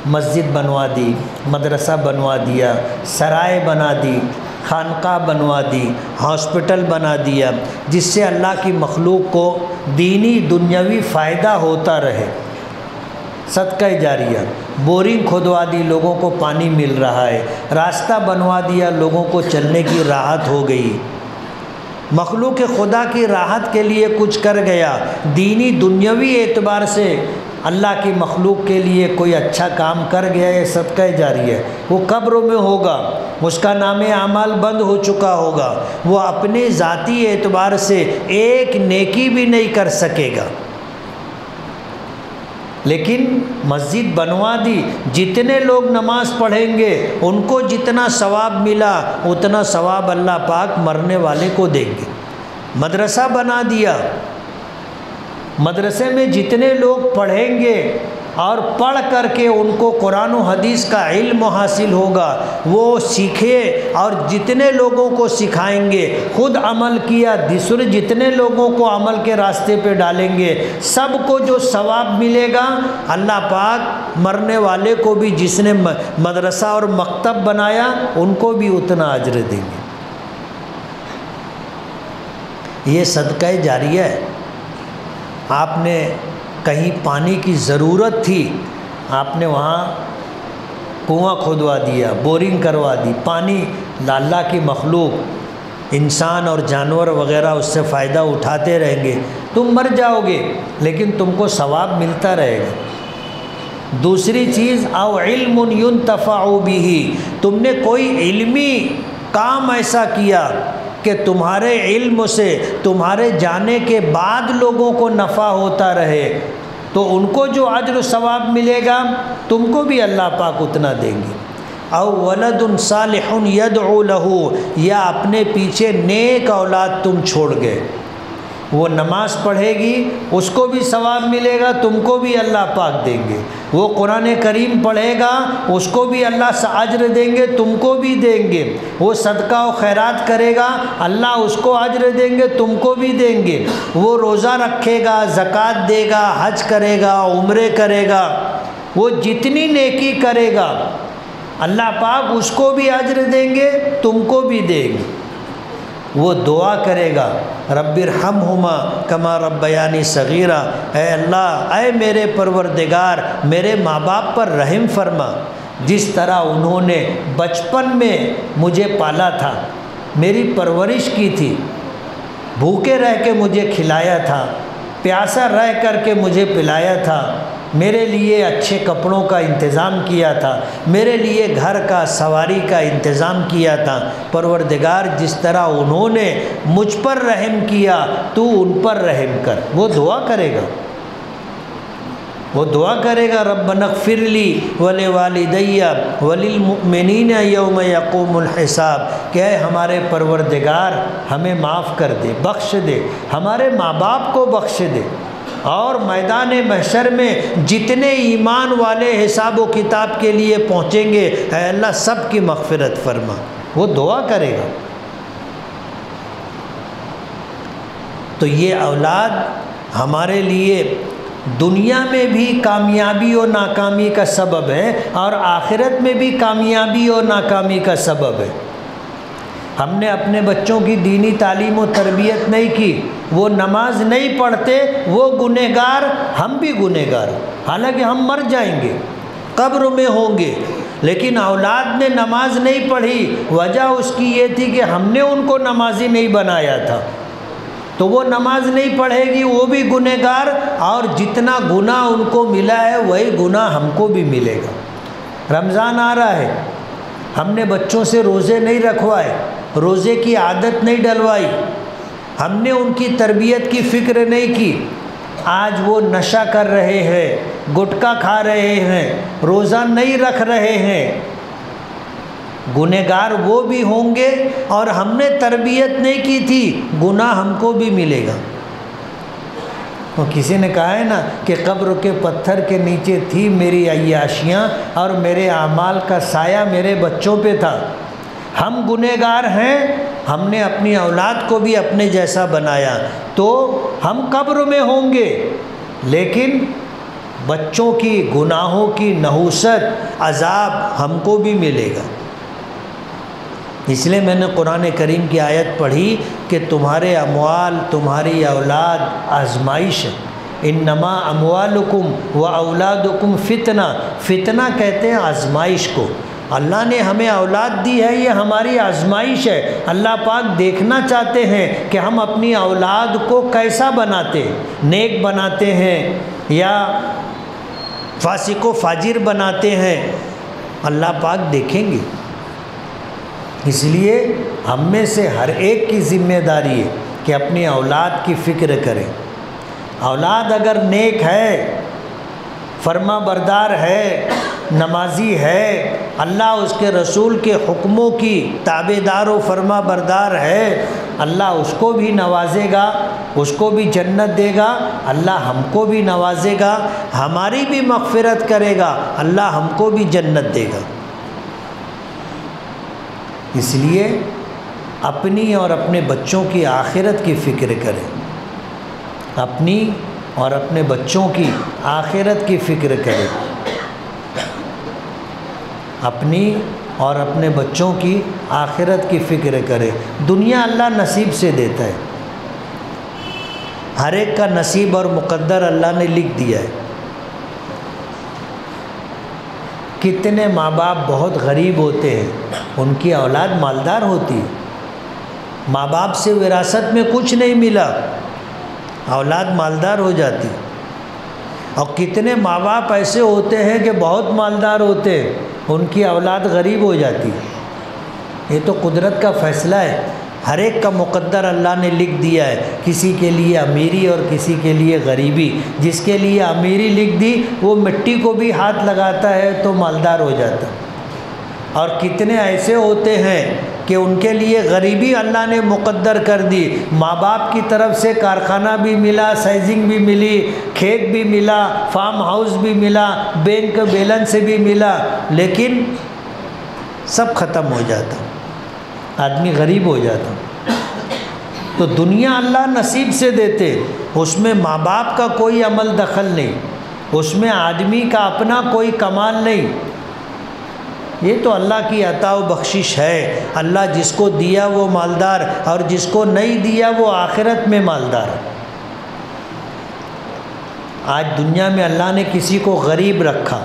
مسجد بنوا دی، مدرسہ بنوا دیا، سرائے بنا دی، خانقاہ بنوا دی، ہاسپٹل بنا دیا، جس سے اللہ کی مخلوق کو دینی دنیاوی فائدہ ہوتا رہے۔ صدقہ جاریہ، بورنگ کھودوا دی، لوگوں کو پانی مل رہا ہے، راستہ بنوا دیا، لوگوں کو چلنے کی راحت ہو گئی۔ مخلوق خدا کی راحت کے لیے کچھ کر گیا، دینی دنیاوی اعتبار سے اللہ کی مخلوق کے لیے کوئی اچھا کام کر گیا، یہ صدقہ جاریہ ہے، وہ قبر میں ہوگا، اس کا نام اعمال بند ہو چکا ہوگا، وہ اپنے ذاتی اعتبار سے ایک نیکی بھی نہیں کر سکے گا۔ لیکن مسجد بنوا دی، جتنے لوگ نماز پڑھیں گے ان کو جتنا ثواب ملا اتنا ثواب اللہ پاک مرنے والے کو دیں گے۔ مدرسہ بنا دیا، مدرسے میں جتنے لوگ پڑھیں گے اور پڑھ کر کے ان کو قرآن و حدیث کا علم حاصل ہوگا، وہ سیکھے اور جتنے لوگوں کو سکھائیں گے، خود عمل کیا، دوسرے جتنے لوگوں کو عمل کے راستے پہ ڈالیں گے، سب کو جو ثواب ملے گا اللہ پاک مرنے والے کو بھی، جس نے مدرسہ اور مکتب بنایا ان کو بھی اتنا اجر دیں گے۔ یہ صدقہ جاریہ ہے۔ آپ نے کہیں پانی کی ضرورت تھی، آپ نے وہاں کنواں کھودوا دیا، بورنگ کروا دی، پانی اللہ کی مخلوق انسان اور جانور وغیرہ اس سے فائدہ اٹھاتے رہیں گے، تم مر جاؤ گے لیکن تم کو ثواب ملتا رہے گا۔ دوسری چیز، او علم ينتفع به، تم نے کوئی علمی کام ایسا کیا کہ تمہارے علم سے تمہارے جانے کے بعد لوگوں کو نفع ہوتا رہے، تو ان کو جو اجر و ثواب ملے گا تم کو بھی اللہ پاک اتنا دیں گے۔ او ولد صالح يدعو له، یا اپنے پیچھے نیک اولاد تم چھوڑ گئے، وہ نماز پڑھے گی اس کو بھی ثواب ملے گا، تم کو بھی اللہ پاک دیں گے، وہ قرآن کریم پڑھے گا اس کو بھی اللہ اجر دیں گے، تم کو بھی دیں گے، وہ صدقہ و خیرات کرے گا اللہ اس کو اجر دیں گے، تم کو بھی دیں گے، وہ روزہ رکھے گا، زکوٰۃ دے گا، حج کرے گا، عمرے کرے گا، وہ جتنی نیکی کرے گا اللہ پاک اس کو بھی اجر دیں گے، تم کو بھی دیں گے۔ وہ دعا کرے گا، رب ارحمہما کما ربیانی صغیرا، اے اللہ، اے میرے پروردگار میرے ماں باپ پر رحم فرما، جس طرح انہوں نے بچپن میں مجھے پالا تھا، میری پرورش کی تھی، بھوکے رہ کے مجھے کھلایا تھا، پیاسا رہ کر کے مجھے پلایا تھا، میرے لیے اچھے کپڑوں کا انتظام کیا تھا، میرے لیے گھر کا سواری کا انتظام کیا تھا، پروردگار جس طرح انہوں نے مجھ پر رحم کیا تو ان پر رحم کر۔ وہ دعا کرے گا، وہ دعا کرے گا، ربنا اغفر لی ولوالدی وللمؤمنین یوم یقوم الحساب، کہ اے ہمارے پروردگار ہمیں معاف کر دے، بخش دے، ہمارے ماں باپ کو بخش دے، اور میدان محشر میں جتنے ایمان والے حساب و کتاب کے لیے پہنچیں گے اے اللہ سب کی مغفرت فرما۔ وہ دعا کرے گا۔ تو یہ اولاد ہمارے لیے دنیا میں بھی کامیابی اور ناکامی کا سبب ہے اور آخرت میں بھی کامیابی اور ناکامی کا سبب ہے۔ ہم نے اپنے بچوں کی دینی تعلیم و تربیت نہیں کی، وہ نماز نہیں پڑھتے، وہ گنہگار، ہم بھی گنہگار، حالانکہ ہم مر جائیں گے، قبر میں ہوں گے، لیکن اولاد نے نماز نہیں پڑھی، وجہ اس کی یہ تھی کہ ہم نے ان کو نمازی نہیں بنایا تھا، تو وہ نماز نہیں پڑھے گی، وہ بھی گنہگار، اور جتنا گناہ ان کو ملا ہے وہی گناہ ہم کو بھی ملے گا۔ رمضان آ رہا ہے، ہم نے بچوں سے روزے نہیں رکھوائے، روزے کی عادت نہیں ڈلوائی، ہم نے ان کی تربیت کی فکر نہیں کی، آج وہ نشہ کر رہے ہیں، گٹکا کھا رہے ہیں، روزہ نہیں رکھ رہے ہیں، گنہگار وہ بھی ہوں گے، اور ہم نے تربیت نہیں کی تھی، گناہ ہم کو بھی ملے گا۔ تو کسی نے کہا ہے نا کہ قبر کے پتھر کے نیچے تھی میری عیاشیاں اور میرے اعمال کا سایہ میرے بچوں پہ تھا۔ ہم گنہگار ہیں، ہم نے اپنی اولاد کو بھی اپنے جیسا بنایا، تو ہم قبر میں ہوں گے، لیکن بچوں کی گناہوں کی نحوست عذاب ہم کو بھی ملے گا۔ اس لیے میں نے قرآن کریم کی آیت پڑھی کہ تمہارے اموال، تمہاری اولاد آزمائش ہے، انما اموالکم و اولادکم فتنہ، فتنہ کہتے ہیں آزمائش کو، اللہ نے ہمیں اولاد دی ہے، یہ ہماری آزمائش ہے۔ اللہ پاک دیکھنا چاہتے ہیں کہ ہم اپنی اولاد کو کیسا بناتے ہیں، نیک بناتے ہیں یا فاسق و فاجر بناتے ہیں، اللہ پاک دیکھیں گے۔ اس لیے ہم میں سے ہر ایک کی ذمہ داری ہے کہ اپنی اولاد کی فکر کریں۔ اولاد اگر نیک ہے، فرما بردار ہے، نمازی ہے، اللہ اس کے رسول کے حکموں کی تابع دار و فرما بردار ہے، اللہ اس کو بھی نوازے گا، اس کو بھی جنت دے گا، اللہ ہم کو بھی نوازے گا، ہماری بھی مغفرت کرے گا، اللہ ہم کو بھی جنت دے گا۔ اس لیے اپنی اور اپنے بچوں کی آخرت کی فکر کریں، اپنی اور اپنے بچوں کی آخرت کی فکر کریں، اپنی اور اپنے بچوں کی آخرت کی فکر کریں۔ دنیا اللہ نصیب سے دیتا ہے، ہر ایک کا نصیب اور مقدر اللہ نے لکھ دیا ہے۔ کتنے ماں باپ بہت غریب ہوتے ہیں، ان کی اولاد مالدار ہوتی ہے، ماں باپ سے وراثت میں کچھ نہیں ملا، اولاد مالدار ہو جاتی۔ اور کتنے ماں باپ ایسے ہوتے ہیں کہ بہت مالدار ہوتے ہیں، ان کی اولاد غریب ہو جاتی۔ یہ تو قدرت کا فیصلہ ہے، ہر ایک کا مقدر اللہ نے لکھ دیا ہے، کسی کے لیے امیری اور کسی کے لیے غریبی۔ جس کے لیے امیری لکھ دی وہ مٹی کو بھی ہاتھ لگاتا ہے تو مالدار ہو جاتا، اور کتنے ایسے ہوتے ہیں کہ ان کے لیے غریبی اللہ نے مقدر کر دی، ماں باپ کی طرف سے کارخانہ بھی ملا، سیزنگ بھی ملی، کھیت بھی ملا، فارم ہاؤس بھی ملا، بینک بیلنس بھی ملا، لیکن سب ختم ہو جاتا، آدمی غریب ہو جاتا۔ تو دنیا اللہ نصیب سے دیتے، اس میں ماں باپ کا کوئی عمل دخل نہیں، اس میں آدمی کا اپنا کوئی کمال نہیں، یہ تو اللہ کی عطا و بخشش ہے۔ اللہ جس کو دیا وہ مالدار، اور جس کو نہیں دیا وہ آخرت میں مالدار۔ آج دنیا میں اللہ نے کسی کو غریب رکھا،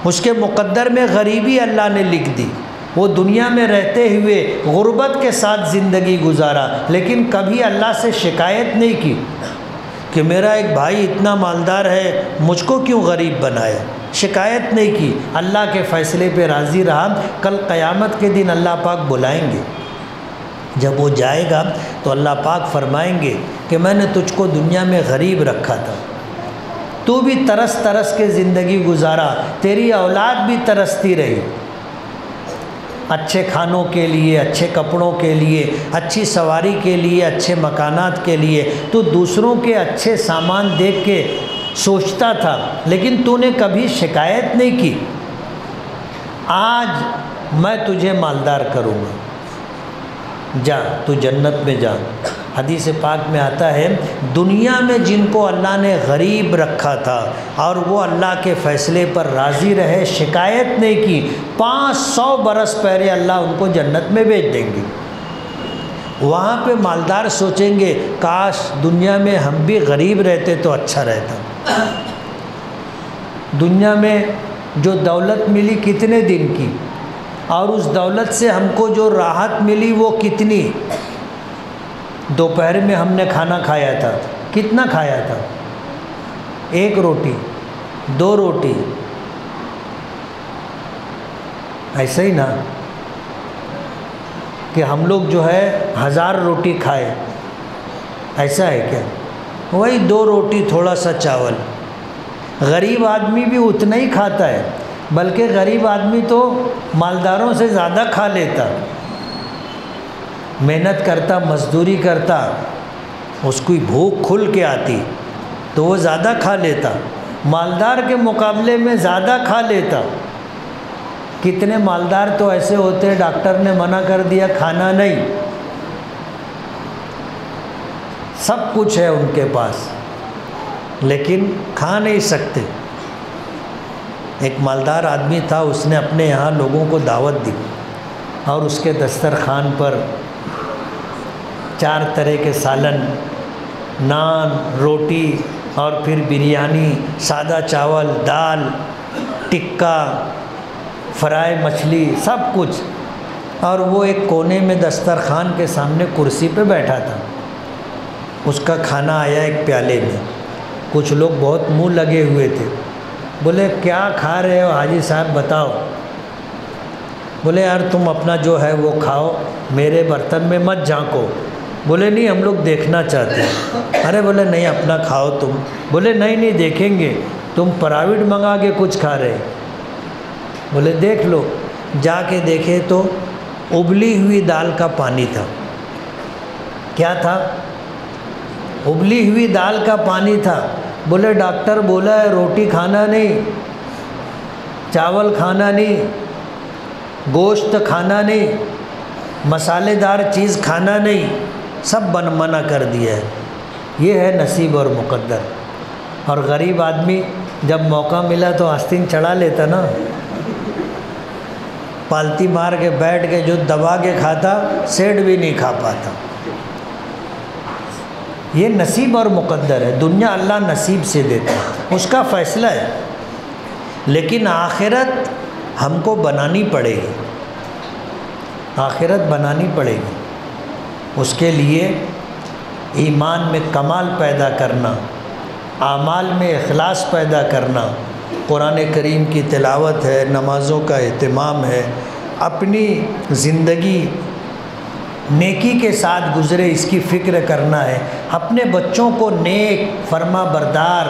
اس کے مقدر میں غریبی اللہ نے لکھ دی، وہ دنیا میں رہتے ہوئے غربت کے ساتھ زندگی گزارا، لیکن کبھی اللہ سے شکایت نہیں کی کہ میرا ایک بھائی اتنا مالدار ہے، مجھ کو کیوں غریب بنایا، شکایت نہیں کی، اللہ کے فیصلے پہ راضی رہا۔ کل قیامت کے دن اللہ پاک بلائیں گے، جب وہ جائے گا تو اللہ پاک فرمائیں گے کہ میں نے تجھ کو دنیا میں غریب رکھا تھا، تو بھی ترس ترس کے زندگی گزارا، تیری اولاد بھی ترستی رہی، اچھے کھانوں کے لیے، اچھے کپڑوں کے لیے، اچھی سواری کے لیے، اچھے مکانات کے لیے، تو دوسروں کے اچھے سامان دیکھ کے سوچتا تھا، لیکن تو نے کبھی شکایت نہیں کی۔ آج میں تجھے مالدار کروں گا، جا تو جنت میں جا۔ حدیث پاک میں آتا ہے دنیا میں جن کو اللہ نے غریب رکھا تھا اور وہ اللہ کے فیصلے پر راضی رہے، شکایت نہیں کی، 500 برس پہلے اللہ ان کو جنت میں بھیج دیں گے۔ وہاں پہ مالدار سوچیں گے کاش دنیا میں ہم بھی غریب رہتے تو اچھا رہتا۔ دنیا میں جو دولت ملی کتنے دن کی، اور اس دولت سے ہم کو جو راحت ملی وہ کتنی۔ دوپہر میں ہم نے کھانا کھایا تھا، کتنا کھایا تھا؟ 1 روٹی، 2 روٹی، ایسا ہی نا کہ ہم لوگ جو ہے 1000 روٹی کھائے، ایسا ہے کیا؟ وہی 2 روٹی تھوڑا سا چاول۔ غریب آدمی بھی اتنا ہی کھاتا ہے، بلکہ غریب آدمی تو مالداروں سے زیادہ کھا لیتا، محنت کرتا، مزدوری کرتا، اس کی بھوک کھل کے آتی تو وہ زیادہ کھا لیتا، مالدار کے مقابلے میں زیادہ کھا لیتا۔ کتنے مالدار تو ایسے ہوتے ہیں ڈاکٹر نے منع کر دیا کھانا نہیں، سب کچھ ہے ان کے پاس لیکن کھا نہیں سکتے۔ ایک مالدار آدمی تھا، اس نے اپنے یہاں لوگوں کو دعوت دی اور اس کے دسترخوان پر 4 طرح کے سالن، نان، روٹی اور پھر بریانی، سادہ چاول، دال، ٹکا، فرائی مچھلی سب کچھ، اور وہ ایک کونے میں دسترخوان کے سامنے کرسی پہ بیٹھا تھا، اس کا کھانا آیا ایک پیالے میں، کچھ لوگ بہت منہ لگے ہوئے تھے، بولے کیا کھا رہے ہو حاجی صاحب بتاؤ؟ بولے یار تم اپنا جو ہے وہ کھاؤ، میرے برتن میں مت جھانکو۔ بولے نہیں ہم لوگ دیکھنا چاہتے ہیں۔ ارے بولے نہیں اپنا کھاؤ تم۔ بولے نہیں دیکھیں گے، تم پرائیویٹ منگا کے کچھ کھا رہے۔ بولے دیکھ لو۔ جا کے دیکھے تو ابلی ہوئی دال کا پانی تھا۔ کیا تھا؟ ابلی ہوئی دال کا پانی تھا۔ بولے ڈاکٹر بولا ہے روٹی کھانا نہیں، چاول کھانا نہیں، گوشت کھانا نہیں، مسالے دار چیز کھانا نہیں، سب منع کر دیا ہے۔ یہ ہے نصیب اور مقدر۔ اور غریب آدمی جب موقع ملا تو آستین چڑھا لیتا نا، پالتی مار کے بیٹھ کے جو دبا کے کھاتا سیٹ بھی نہیں کھا پاتا۔ یہ نصیب اور مقدر ہے۔ دنیا اللہ نصیب سے دیتا ہے، اس کا فیصلہ ہے، لیکن آخرت ہم کو بنانی پڑے گی، آخرت بنانی پڑے گی۔ اس کے لیے ایمان میں کمال پیدا کرنا، اعمال میں اخلاص پیدا کرنا، قرآن کریم کی تلاوت ہے، نمازوں کا اہتمام ہے، اپنی زندگی نیکی کے ساتھ گزرے اس کی فکر کرنا ہے، اپنے بچوں کو نیک فرما بردار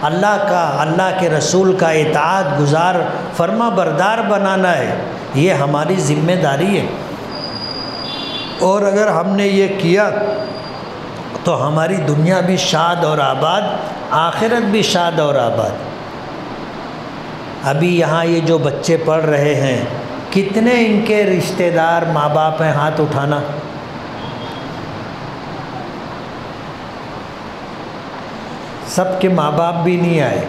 اللہ کے رسول کا اطاعت گزار فرما بردار بنانا ہے۔ یہ ہماری ذمہ داری ہے، اور اگر ہم نے یہ کیا تو ہماری دنیا بھی شاد اور آباد، آخرت بھی شاد اور آباد۔ ابھی یہاں یہ جو بچے پڑھ رہے ہیں، کتنے ان کے رشتہ دار ماں باپ ہیں؟ ہاتھ اٹھانا۔ سب کے ماں باپ بھی نہیں آئے،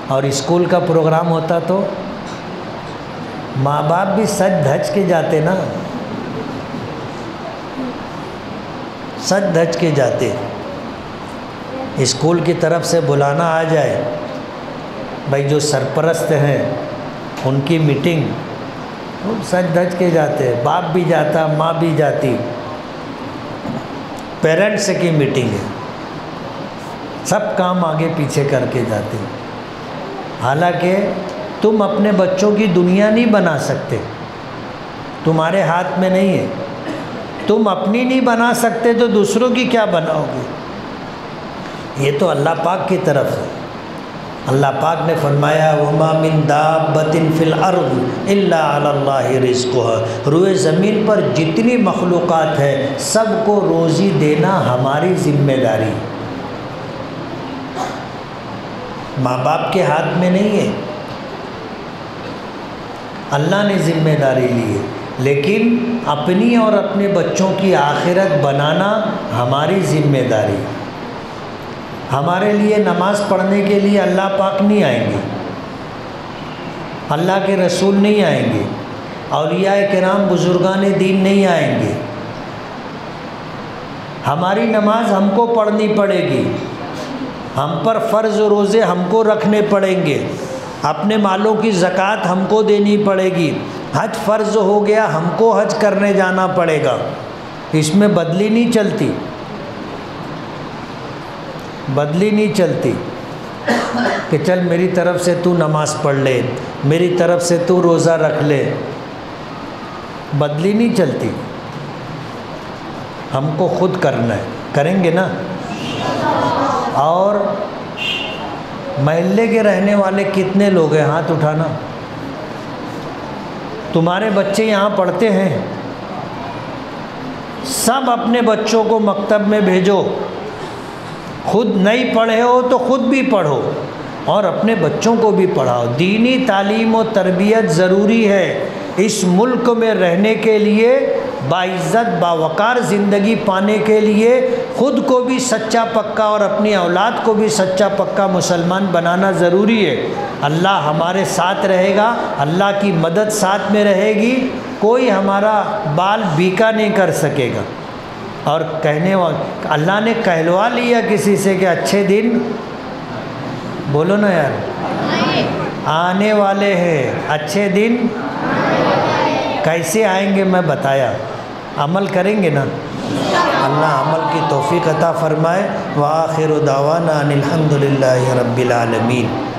اور اسکول کا پروگرام ہوتا تو ماں باپ بھی سج دھج کے جاتے نا، سج دھج کے جاتے۔ اسکول کی طرف سے بلانا آ جائے، بھائی جو سرپرست ہیں ان کی میٹنگ، وہ سج دھج کے جاتے، باپ بھی جاتا ماں بھی جاتی، پیرنٹس کی میٹنگ ہے، سب کام آگے پیچھے کر کے جاتے۔ حالانکہ تم اپنے بچوں کی دنیا نہیں بنا سکتے، تمہارے ہاتھ میں نہیں ہے، تم اپنی نہیں بنا سکتے تو دوسروں کی کیا بناؤ گے؟ یہ تو اللہ پاک کی طرف ہے۔ اللہ پاک نے فرمایا وَمَا مِن دَابَّةٍ فِي الْأَرْضِ إِلَّا عَلَى اللَّهِ رِزْقُهَا۔ روئے زمین پر جتنی مخلوقات ہے سب کو روزی دینا ہماری ذمہ داری، ماں باپ کے ہاتھ میں نہیں ہے، اللہ نے ذمہ داری لی ہے، لیکن اپنی اور اپنے بچوں کی آخرت بنانا ہماری ذمہ داری۔ ہمارے لیے نماز پڑھنے کے لیے اللہ پاک نہیں آئیں گے، اللہ کے رسول نہیں آئیں گے، اولیاء کرام بزرگان دین نہیں آئیں گے۔ ہماری نماز ہم کو پڑھنی پڑے گی، ہم پر فرض و روزے ہم کو رکھنے پڑیں گے، اپنے مالوں کی زکوٰۃ ہم کو دینی پڑے گی، حج فرض ہو گیا ہم کو حج کرنے جانا پڑے گا۔ اس میں بدلی نہیں چلتی، بدلی نہیں چلتی کہ چل میری طرف سے تو نماز پڑھ لے، میری طرف سے تو روزہ رکھ لے، بدلی نہیں چلتی، ہم کو خود کرنا ہے، کریں گے نا؟ اور محلے کے رہنے والے کتنے لوگ ہیں؟ ہاتھ اٹھانا۔ تمہارے بچے یہاں پڑھتے ہیں، سب اپنے بچوں کو مکتب میں بھیجو، خود نہیں پڑھے ہو تو خود بھی پڑھو اور اپنے بچوں کو بھی پڑھاؤ۔ دینی تعلیم و تربیت ضروری ہے اس ملک میں رہنے کے لیے، باعزت باوقار زندگی پانے کے لیے خود کو بھی سچا پکا اور اپنی اولاد کو بھی سچا پکا مسلمان بنانا ضروری ہے۔ اللہ ہمارے ساتھ رہے گا، اللہ کی مدد ساتھ میں رہے گی، کوئی ہمارا بال بیکا نہیں کر سکے گا۔ اور اللہ نے کہلوا لیا کسی سے کہ اچھے دن، بولو نا یار، آنے والے ہیں، اچھے دن کیسے آئیں گے میں بتایا، عمل کریں گے نا، اللہ عمل کی توفیق عطا فرمائے۔ وآخر دعوانا ان الحمد للہ رب العالمین۔